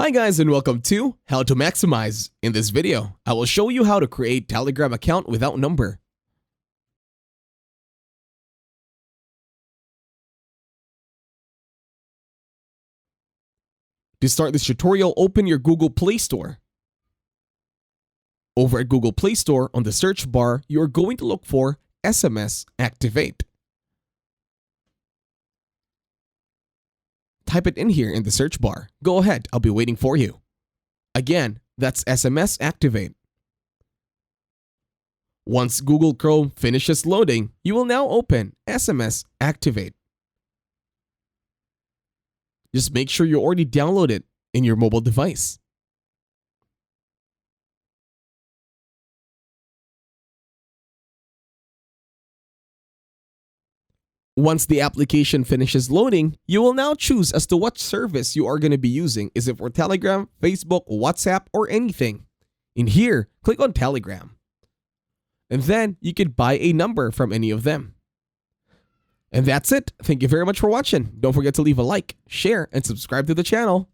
Hi guys and welcome to How to Maximize. In this video, I will show you how to create Telegram account without number. To start this tutorial, open your Google Play Store. Over at Google Play Store, on the search bar, you are going to look for SMS Activate. Type it in here in the search bar. Go ahead, I'll be waiting for you. Again, that's SMS Activate. Once Google Chrome finishes loading, you will now open SMS Activate. Just make sure you already download it in your mobile device. Once the application finishes loading, you will now choose as to what service you are going to be using. Is it for Telegram, Facebook, WhatsApp, or anything? In here, click on Telegram. And then you can buy a number from any of them. And that's it. Thank you very much for watching. Don't forget to leave a like, share, and subscribe to the channel.